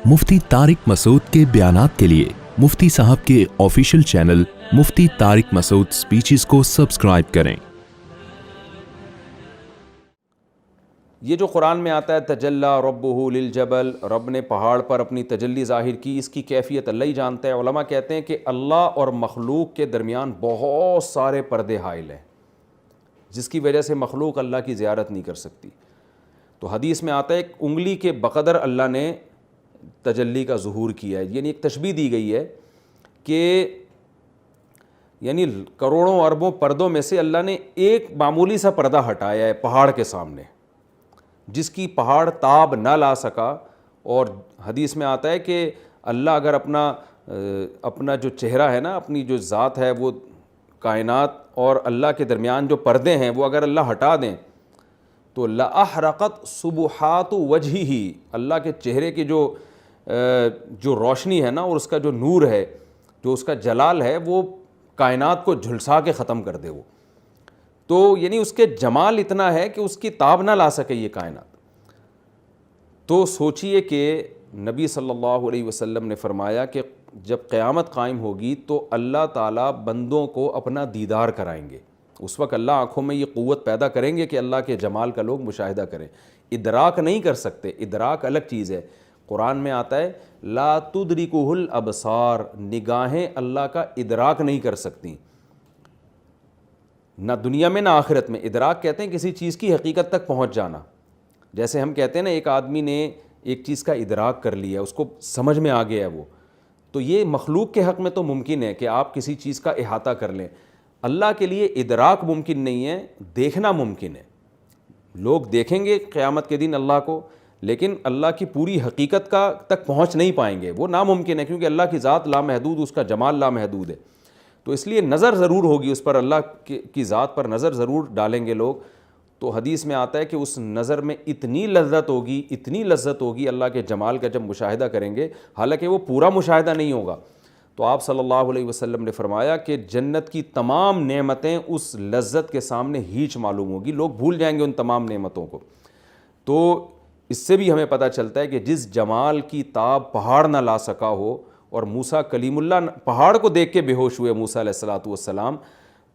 مفتی طارق مسعود کے بیانات کے لیے مفتی صاحب کے آفیشیل چینل مفتی طارق مسعود سپیچز کو سبسکرائب کریں۔ یہ جو قرآن میں آتا ہے تجلی ربہ للجبل، رب نے پہاڑ پر اپنی تجلی ظاہر کی، اس کی کیفیت اللہ ہی جانتا ہے۔ علماء کہتے ہیں کہ اللہ اور مخلوق کے درمیان بہت سارے پردے حائل ہیں، جس کی وجہ سے مخلوق اللہ کی زیارت نہیں کر سکتی۔ تو حدیث میں آتا ہے ایک انگلی کے بقدر اللہ نے تجلی کا ظہور کیا ہے، یعنی ایک تشبیہ دی گئی ہے کہ یعنی کروڑوں اربوں پردوں میں سے اللہ نے ایک معمولی سا پردہ ہٹایا ہے پہاڑ کے سامنے، جس کی پہاڑ تاب نہ لا سکا۔ اور حدیث میں آتا ہے کہ اللہ اگر اپنا جو چہرہ ہے نا، اپنی جو ذات ہے، وہ کائنات اور اللہ کے درمیان جو پردے ہیں وہ اگر اللہ ہٹا دیں تو لَأَحْرَقَتْ سُبُحَاتُ وَجْهِهِ، اللہ کے چہرے کی جو روشنی ہے نا، اور اس کا جو نور ہے، جو اس کا جلال ہے، وہ کائنات کو جھلسا کے ختم کر دے وہ۔ تو یعنی اس کے جمال اتنا ہے کہ اس کی تاب نہ لا سکے یہ کائنات۔ تو سوچئے کہ نبی صلی اللہ علیہ وسلم نے فرمایا کہ جب قیامت قائم ہوگی تو اللہ تعالیٰ بندوں کو اپنا دیدار کرائیں گے۔ اس وقت اللہ آنکھوں میں یہ قوت پیدا کریں گے کہ اللہ کے جمال کا لوگ مشاہدہ کریں۔ ادراک نہیں کر سکتے، ادراک الگ چیز ہے۔ قرآن میں آتا ہے لا تدرکہ الابصار، نگاہیں اللہ کا ادراک نہیں کر سکتی، نہ دنیا میں نہ آخرت میں۔ ادراک کہتے ہیں کسی چیز کی حقیقت تک پہنچ جانا۔ جیسے ہم کہتے ہیں نا ایک آدمی نے ایک چیز کا ادراک کر لیا، اس کو سمجھ میں آ گیا ہے وہ، تو یہ مخلوق کے حق میں تو ممکن ہے کہ آپ کسی چیز کا احاطہ کر لیں۔ اللہ کے لیے ادراک ممکن نہیں ہے، دیکھنا ممکن ہے۔ لوگ دیکھیں گے قیامت کے دن اللہ کو، لیکن اللہ کی پوری حقیقت تک پہنچ نہیں پائیں گے، وہ ناممکن ہے، کیونکہ اللہ کی ذات لامحدود، اس کا جمال لامحدود ہے۔ تو اس لیے نظر ضرور ہوگی اس پر، اللہ کی ذات پر نظر ضرور ڈالیں گے لوگ۔ تو حدیث میں آتا ہے کہ اس نظر میں اتنی لذت ہوگی اللہ کے جمال کا جب مشاہدہ کریں گے، حالانکہ وہ پورا مشاہدہ نہیں ہوگا۔ تو آپ صلی اللہ علیہ وسلم نے فرمایا کہ جنت کی تمام نعمتیں اس لذت کے سامنے ہیچ معلوم ہوگی، لوگ بھول جائیں گے ان تمام نعمتوں کو۔ تو اس سے بھی ہمیں پتہ چلتا ہے کہ جس جمال کی تاب پہاڑ نہ لا سکا ہو، اور موسیٰ کلیم اللہ پہاڑ کو دیکھ کے بے ہوش ہوئے موسیٰ علیہ الصلوۃ والسلام،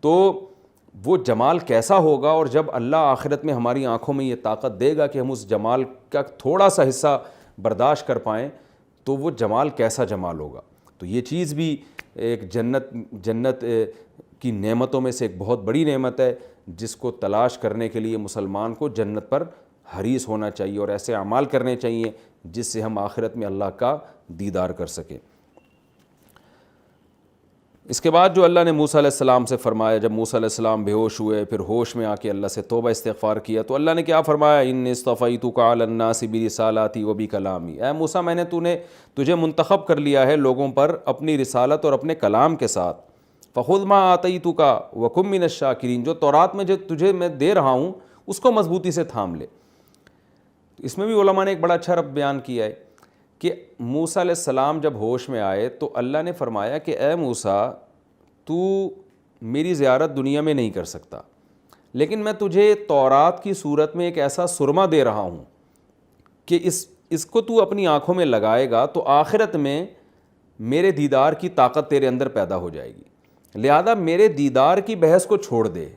تو وہ جمال کیسا ہوگا۔ اور جب اللہ آخرت میں ہماری آنکھوں میں یہ طاقت دے گا کہ ہم اس جمال کا تھوڑا سا حصہ برداشت کر پائیں، تو وہ جمال کیسا جمال ہوگا۔ تو یہ چیز بھی ایک جنت کی نعمتوں میں سے ایک بہت بڑی نعمت ہے، جس کو تلاش کرنے کے لیے مسلمان کو جنت پر حریص ہونا چاہیے اور ایسے اعمال کرنے چاہیے جس سے ہم آخرت میں اللہ کا دیدار کر سکیں۔ اس کے بعد جو اللہ نے موسیٰ علیہ السلام سے فرمایا، جب موسیٰ علیہ السلام بے ہوش ہوئے، پھر ہوش میں آ کے اللہ سے توبہ استغفار کیا، تو اللہ نے کیا فرمایا؟ انی اصطفیتک علی الناس برسالاتی وبکلامی، اے موسیٰ میں نے تجھے منتخب کر لیا ہے لوگوں پر اپنی رسالت اور اپنے کلام کے ساتھ۔ فخذ ما آتیتک وکن من الشاکرین، جو تورات میں جو تجھے میں دے رہا ہوں اس کو مضبوطی سے تھام لے۔ اس میں بھی علماء نے ایک بڑا اچھا رب بیان کیا ہے کہ موسیٰ علیہ السلام جب ہوش میں آئے تو اللہ نے فرمایا کہ اے موسیٰ تو میری زیارت دنیا میں نہیں کر سکتا، لیکن میں تجھے تورات کی صورت میں ایک ایسا سرما دے رہا ہوں کہ اس کو تو اپنی آنکھوں میں لگائے گا تو آخرت میں میرے دیدار کی طاقت تیرے اندر پیدا ہو جائے گی۔ لہذا میرے دیدار کی بحث کو چھوڑ دے،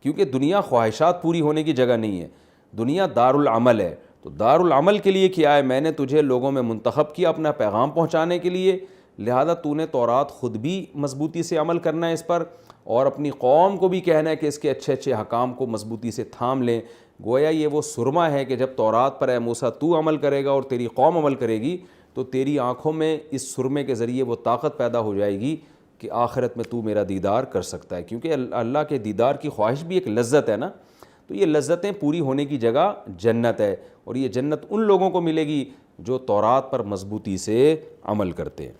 کیونکہ دنیا خواہشات پوری ہونے کی جگہ نہیں ہے، دنیا دار العمل ہے۔ تو دار العمل کے لیے کیا ہے؟ میں نے تجھے لوگوں میں منتخب کیا اپنا پیغام پہنچانے کے لیے، لہذا تو نے تورات خود بھی مضبوطی سے عمل کرنا ہے اس پر، اور اپنی قوم کو بھی کہنا ہے کہ اس کے اچھے اچھے حکام کو مضبوطی سے تھام لیں۔ گویا یہ وہ سرما ہے کہ جب تورات پر اے موسیٰ تو عمل کرے گا اور تیری قوم عمل کرے گی تو تیری آنکھوں میں اس سرمے کے ذریعے وہ طاقت پیدا ہو جائے گی کہ آخرت میں تو میرا دیدار کر سکتا ہے، کیونکہ اللہ کے دیدار کی خواہش بھی ایک لذت ہے نا۔ تو یہ لذتیں پوری ہونے کی جگہ جنت ہے، اور یہ جنت ان لوگوں کو ملے گی جو تورات پر مضبوطی سے عمل کرتے ہیں۔